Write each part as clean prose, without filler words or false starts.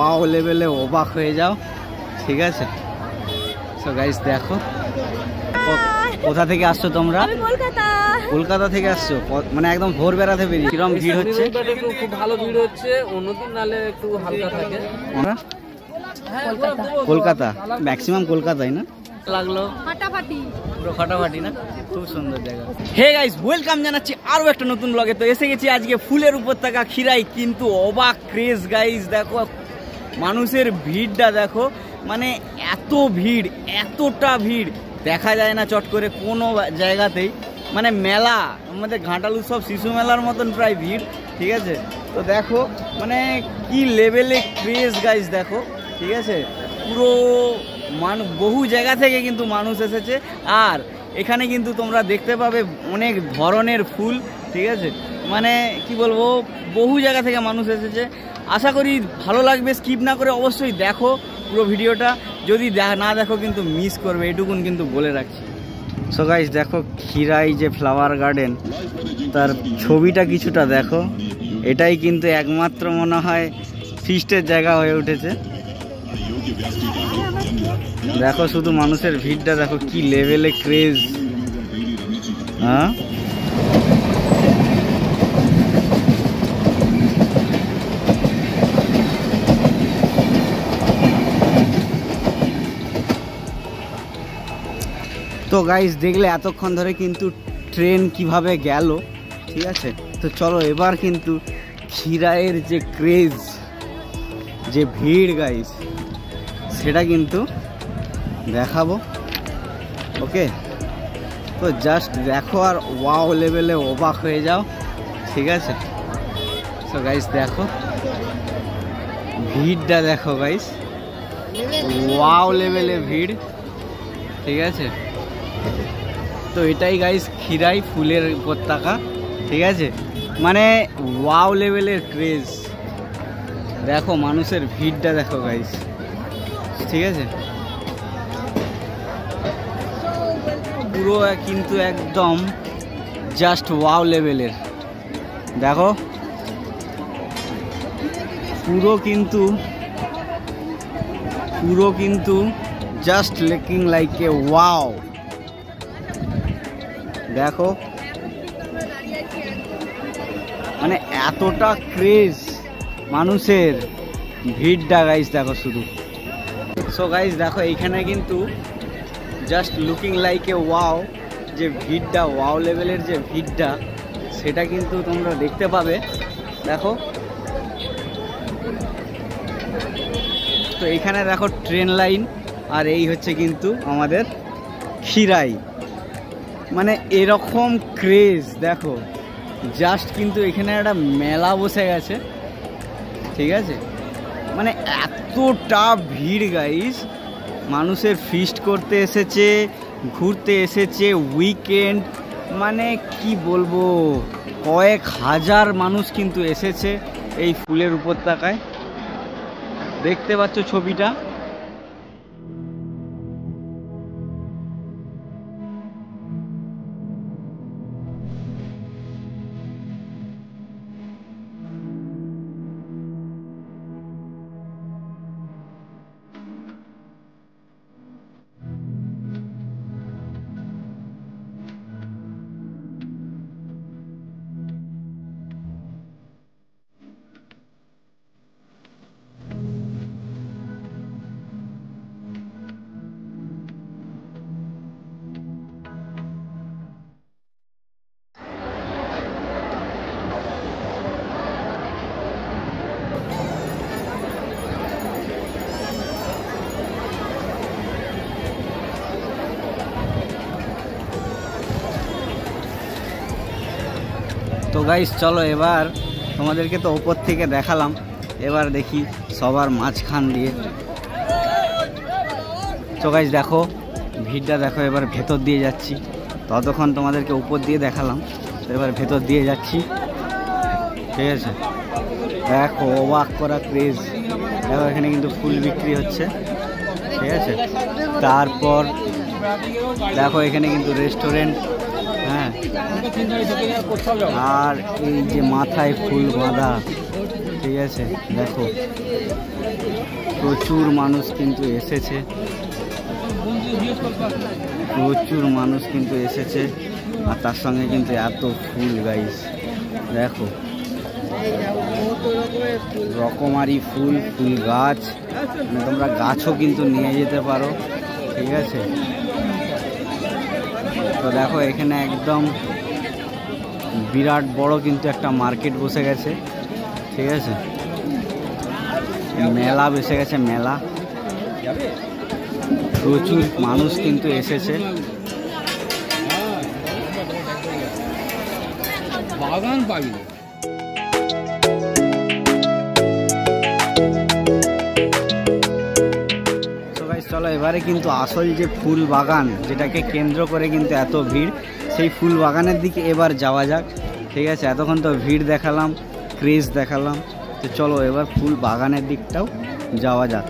Wow লেভেলে অবাক হয়ে যাও, ঠিক আছে? সো গাইস দেখো, কোথা থেকে আসছো তোমরা? কলকাতা থেকে আসছো, মানে একদম ভোর বেড়াতে বেরিয়ে। কিরকম ভিড় হচ্ছে? খুব ভালো ভিড় হচ্ছে, অন্যদিন নালে একটু হালকা থাকে। কলকাতা ম্যাক্সিমাম কলকাতায় না? লাগলো ফাটাফাটি, পুরো ফাটাফাটি না? খুব সুন্দর জায়গা। হে গাইস, ওয়েলকাম জানাচ্ছি আরো একটা নতুন ব্লগে। তো এসে গেছি আজকে ফুলের উপত্যকা খিরাই, কিন্তু অবাক ক্রেজ গাইস। দেখো মানুষের ভিড়টা দেখো, মানে এত ভিড়, এতটা ভিড় দেখা যায় না চট করে কোনো জায়গাতেই। মানে মেলা, আমাদের ঘাটাল উৎসব শিশু মেলার মতন প্রায় ভিড়, ঠিক আছে? তো দেখো মানে কি লেভেলে ক্রেজ গাইস, দেখো, ঠিক আছে? পুরো বহু জায়গা থেকে কিন্তু মানুষ এসেছে, আর এখানে কিন্তু তোমরা দেখতে পাবে অনেক ধরনের ফুল, ঠিক আছে? মানে কি বলবো, বহু জায়গা থেকে মানুষ এসেছে। আশা করি ভালো লাগবে, স্কিপ না করে অবশ্যই দেখো পুরো ভিডিওটা। যদি না দেখো কিন্তু মিস করবে, এটুকুন কিন্তু বলে রাখছি। সো গাইস দেখো, খিরাই যে ফ্লাওয়ার গার্ডেন, তার ছবিটা কিছুটা দেখো। এটাই কিন্তু একমাত্র মনে হয় ফিস্টের জায়গা হয়ে উঠেছে। দেখো শুধু মানুষের ভিড়টা দেখো, কি লেভেলে ক্রেজ। হ্যাঁ, তো গাইস দেখলে এতক্ষণ ধরে কিন্তু ট্রেন কিভাবে গেল, ঠিক আছে? তো চলো এবার কিন্তু খিরাইয়ের যে ক্রেজ, যে ভিড় গাইস, সেটা কিন্তু দেখাবো। ওকে, তো জাস্ট দেখো আর ওয়াও লেভেলে অবাক হয়ে যাও, ঠিক আছে? তো গাইস দেখো ভিড়টা, দেখো গাইস, ওয়াও লেভেলে ভিড়, ঠিক আছে? তো এটাই গাইস খিরাই ফুলের উপত্যকা, ঠিক আছে? মানে ওয়াও লেভেলের ক্রেজ। দেখো মানুষের ভিড়টা দেখো গাইস, ঠিক আছে? পুরো কিন্তু একদম জাস্ট ওয়াও লেভেলের। দেখো পুরো কিন্তু just looking like a wow. দেখো মানে এতটা ক্রেজ মানুষের ভিড়টা গাইস, দেখো শুধু। সো গাইস দেখো এইখানে কিন্তু just looking like a wow, যে ভিড়টা, ওয়াও লেভেলের যে ভিড়টা, সেটা কিন্তু তোমরা দেখতে পাবে। দেখো তো এইখানে দেখো ট্রেন লাইন, আর এই হচ্ছে কিন্তু আমাদের খিরাই। মানে এরকম ক্রেজ দেখো, জাস্ট কিন্তু এখানে একটা মেলা বসে গেছে, ঠিক আছে? মানে এতটা ভিড় গাইস, মানুষের ফিস্ট করতে এসেছে, ঘুরতে এসেছে, উইকেন্ড, মানে কি বলবো, কয়েক হাজার মানুষ কিন্তু এসেছে এই ফুলের উপত্যকায়। দেখতে পাচ্ছ ছবিটা। তো গাইস চলো এবার তোমাদেরকে তো উপর থেকে দেখালাম, এবার দেখি সবার মাঝখান দিয়ে। তো গাইস দেখো ভিড়টা দেখো, এবার ভেতর দিয়ে যাচ্ছি। ততক্ষণ তোমাদেরকে উপর দিয়ে দেখালাম, তো এবার ভেতর দিয়ে যাচ্ছি, ঠিক আছে? দেখো অবাক করা ক্রেজ। দেখো এখানে কিন্তু ফুল বিক্রি হচ্ছে, ঠিক আছে? তারপর দেখো এখানে কিন্তু রেস্টুরেন্ট, হ্যাঁ, আর এই যে মাথায় ফুল বাঁধা, ঠিক আছে, দেখো প্রচুর মানুষ কিন্তু এসেছে, প্রচুর মানুষ কিন্তু এসেছে, আর তার সঙ্গে কিন্তু এত ফুল গাইস, দেখো রকমারি ফুল, ফুল গাছ, মানে তোমরা গাছও কিন্তু নিয়ে যেতে পারো, ঠিক আছে। তো দেখো এখানে একদম বিরাট বড় কিন্তু একটা মার্কেট বসে গেছে, ঠিক আছে, মেলা বসে গেছে, মেলা, প্রচুর মানুষ কিন্তু এসেছে। বাগান পাবি চলো এবারে কিন্তু আসল যে ফুল বাগান, যেটাকে কেন্দ্র করে কিন্তু এত ভিড়, সেই ফুল বাগানের দিকে এবার যাওয়া যাক, ঠিক আছে। এতক্ষণ তো ভিড় দেখালাম, ক্রেজ দেখালাম, তো চলো এবার ফুল বাগানের দিকটাও যাওয়া যাক,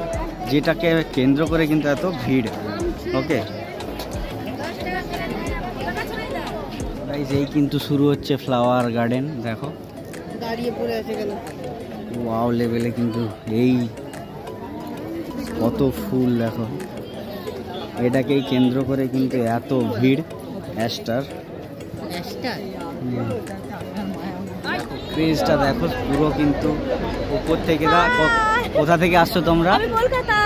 যেটাকে কেন্দ্র করে কিন্তু এত ভিড়। ওকে গাইস, এই কিন্তু শুরু হচ্ছে ফ্লাওয়ার গার্ডেন, দেখো দাঁড়িয়ে পড়ে আছে কেন, ওয়াও লেভেলে কিন্তু এই কত ফুল, দেখো এটাকেই কেন্দ্র করে কিন্তু এত ভিড়। অ্যাস্টার ক্রেজটা দেখো পুরো কিন্তু উপর থেকে। কোথা থেকে আসছো তোমরা? কলকাতা।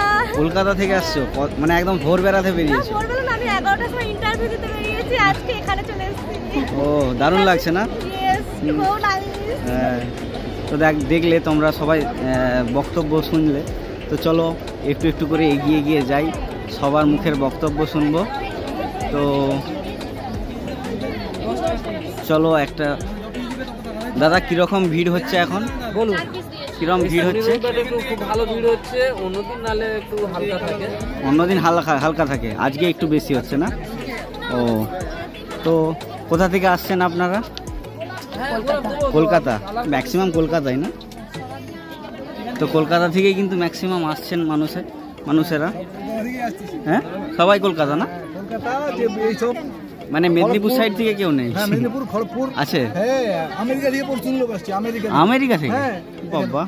কলকাতা থেকে আসছো, মানে একদম ভোরবেলাতে বেরিয়েছো? ভোরবেলা না, আমি 11টার সময় ইন্টারভিউ দিতে বেরিয়েছি, আজকে এখানে চলে এসেছি। ও দারুণ লাগছে না? হ্যাঁ, তো দেখলে তোমরা সবাই বক্তব্য শুনলে, তো চলো একটু একটু করে এগিয়ে গিয়ে যাই, সবার মুখের বক্তব্য শুনবো। তো চলো একটা, দাদা কিরকম ভিড় হচ্ছে এখন বলুন, কিরকম ভিড় হচ্ছে? খুব ভালো ভিড় হচ্ছে, অন্যদিন নালে একটু হালকা থাকে, অন্যদিন হালকা থাকে, আজকে একটু বেশি হচ্ছে না? ও, তো কোথা থেকে আসছেন আপনারা? কলকাতা, ম্যাক্সিমাম কলকাতায় না? তো কলকাতা থেকেই কিন্তু ম্যাক্সিমাম আসছেন মানুষেরা। হ্যাঁ, সবাই কলকাতা না? মানে মেদিনীপুর সাইড থেকে কেউ নেই? মেদিনীপুর, খড়গপুর আছে, আমেরিকা থেকে প্রচুর লোক আসছে। আমেরিকা থেকে? বাবা,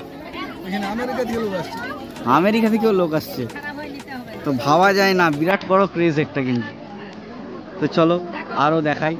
আমেরিকা থেকেও লোক আসছে, তো ভাবা যায় না, বিরাট বড় ক্রেজ একটা কিন্তু। তো চলো আরো দেখাই।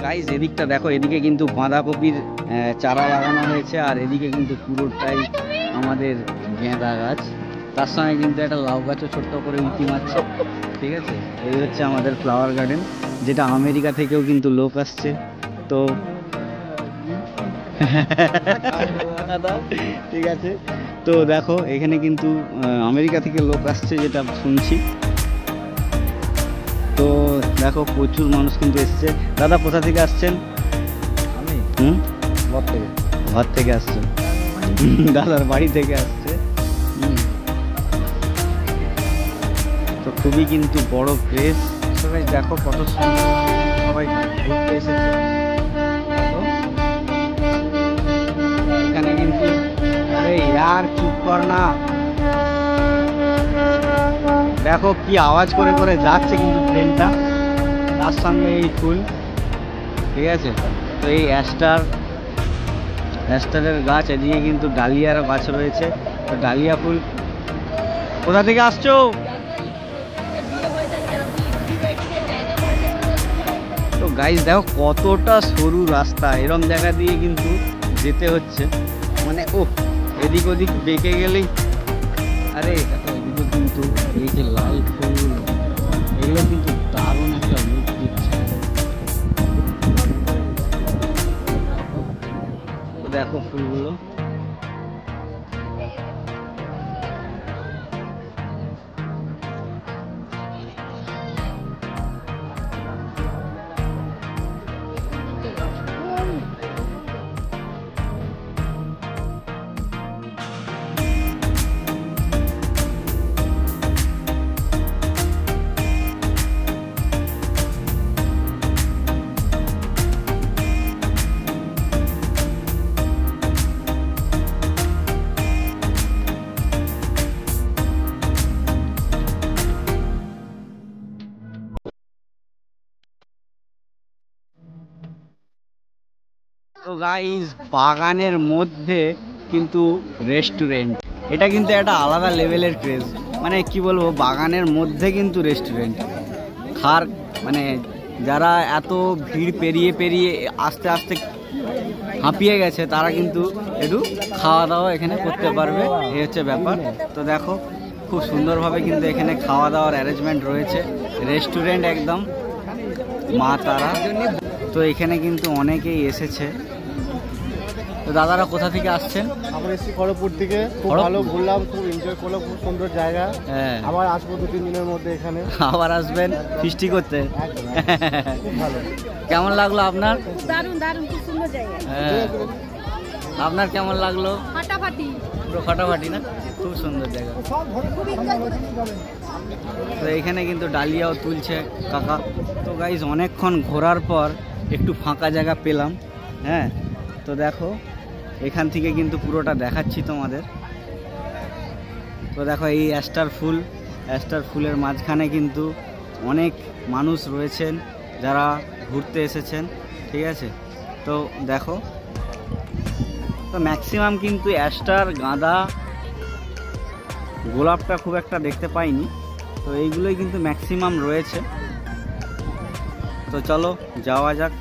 গাইজ এদিকটা দেখো, এদিকে কিন্তু বাঁধাকপির চারা লাগানো হয়েছে, আর এদিকে কিন্তু পুরোটাই আমাদের গেঁদা গাছ, তার সঙ্গে কিন্তু একটা লাউ গাছও ছোট্ট করে উঁকি মারছে, ঠিক আছে। এই হচ্ছে আমাদের ফ্লাওয়ার গার্ডেন, যেটা আমেরিকা থেকেও কিন্তু লোক আসছে। তো ঠিক আছে, তো দেখো এখানে কিন্তু আমেরিকা থেকে লোক আসছে, যেটা শুনছি। তো দেখো প্রচুর মানুষ কিন্তু এসছে। দাদা কোথা থেকে আসছেন? আমি ঘর থেকে আসছেন, দাদার বাড়ি থেকে আসছে। তো খুবই কিন্তু বড় প্লেস, সবাই দেখো কত সুন্দর, সবাই ঘুরতে এসেছে। এখানে কিন্তু আরে यार চুপ কর না, দেখো কি আওয়াজ করে করে যাচ্ছে কিন্তু ট্রেনটা, তার সঙ্গে এই ফুল, ঠিক আছে। তো এই অ্যাস্টারের গাছ, এদিকে কিন্তু ডালিয়ার গাছ রয়েছে, তো ডালিয়া ফুল। কোথা থেকে আসছো? তো গাইস দেখো কতটা সরু রাস্তা, এরম জায়গা দিয়ে কিন্তু যেতে হচ্ছে, মানে ও এদিক ওদিক বেঁকে গেলেই, আরে এদিকে কিন্তু এই যে লাল ফুল, এগুলো কিন্তু দারুণ একটা লুক দিচ্ছে। দেখো ফুলগুলো, তো গাইস বাগানের মধ্যে কিন্তু রেস্টুরেন্ট, এটা কিন্তু একটা আলাদা লেভেলের ক্রেজ। মানে কি বলবো, বাগানের মধ্যে কিন্তু রেস্টুরেন্ট খার, মানে যারা এত ভিড় পেরিয়ে পেরিয়ে আস্তে আস্তে হাঁপিয়ে গেছে তারা কিন্তু একটু খাওয়া দাওয়া এখানে করতে পারবে, এই হচ্ছে ব্যাপার। তো দেখো খুব সুন্দরভাবে কিন্তু এখানে খাওয়া দাওয়ার অ্যারেঞ্জমেন্ট রয়েছে, রেস্টুরেন্ট একদম মা তারা। তো এখানে কিন্তু অনেকেই এসেছে। তো দাদারা কোথা থেকে আসছেন? আমরা এসেছি খড়গপুর থেকে, খুব ভালো ঘুরলাম, খুব এনজয় করলাম, খুব সুন্দর জায়গা। হ্যাঁ, আবার আসবো 2-3 দিনের মধ্যে এখানে। আবার আসবেন ফিস্টি করতে? খুব ভালো। কেমন লাগলো আপনার? দারুণ দারুণ, খুব সুন্দর জায়গা। হ্যাঁ, আপনার কেমন লাগলো? ফাটাফাটি, পুরো ফাটাফাটি না? খুব সুন্দর জায়গা। তো এখানে কিন্তু ডালিয়াও তুলছে কাকা। তো গাইজ অনেকক্ষণ ঘোরার পর একটু ফাঁকা জায়গা পেলাম। হ্যাঁ, তো দেখো এখান থেকে কিন্তু পুরোটা দেখাচ্ছি তোমাদের। তো দেখো এই অ্যাস্টার ফুলের মাঝখানে কিন্তু অনেক মানুষ রয়েছেন যারা ঘুরতে এসেছেন, ঠিক আছে? তো দেখো, তো ম্যাক্সিমাম কিন্তু অ্যাস্টার, গাঁদা, গোলাপটা খুব একটা দেখতে পাইনি, তো এইগুলোই কিন্তু ম্যাক্সিমাম রয়েছে। তো চলো যাওয়া যাক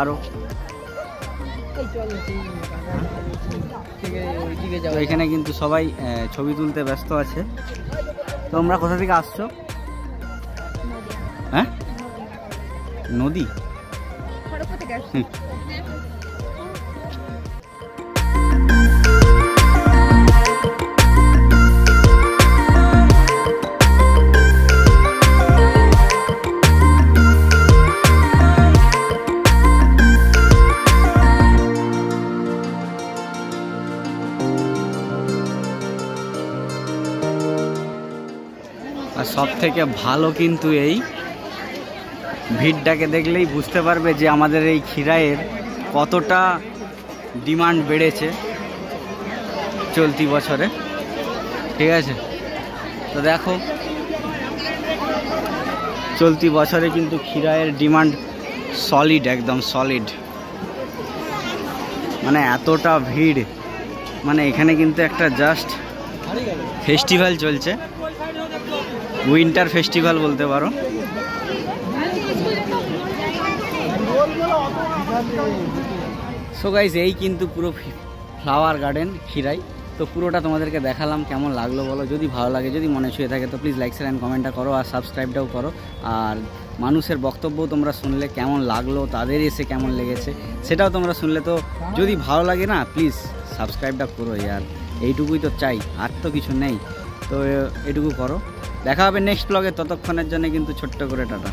আরও। তো এখানে কিন্তু সবাই ছবি তুলতে ব্যস্ত আছে। তোমরা কোথা থেকে আসছো? হ্যাঁ, নদী। আর সব থেকে ভালো কিন্তু এই ভিড়টাকে দেখলেই বুঝতে পারবে যে আমাদের এই খিরাইয়ের কতটা ডিমান্ড বেড়েছে চলতি বছরে, ঠিক আছে? তো দেখো চলতি বছরে কিন্তু খিরাইয়ের ডিমান্ড সলিড, একদম সলিড। মানে এতটা ভিড়, মানে এখানে কিন্তু একটা জাস্ট ফেস্টিভ্যাল চলছে, উইন্টার ফেস্টিভ্যাল বলতে পারো। সো গাইস এই কিন্তু পুরো ফ্লাওয়ার গার্ডেন খিরাই। তো পুরোটা তোমাদেরকে দেখালাম, কেমন লাগলো বলো? যদি ভালো লাগে, যদি মনে ছুঁয়ে থাকে তো প্লিজ লাইক শেয়ার অ্যান্ড কমেন্টটা করো, আর সাবস্ক্রাইবটাও করো। আর মানুষের বক্তব্য তোমরা শুনলে কেমন লাগলো, তাদের এসে কেমন লেগেছে সেটাও তোমরা শুনলে। তো যদি ভালো লাগে না, প্লিজ সাবস্ক্রাইবটা করো ইয়ার, এইটুকুই তো চাই, আর তো কিছু নেই। তো এটুকু করো। দেখা হবে নেক্সট ব্লগে, ততক্ষণের জন্য কিন্তু ছোট্ট করে টাটা।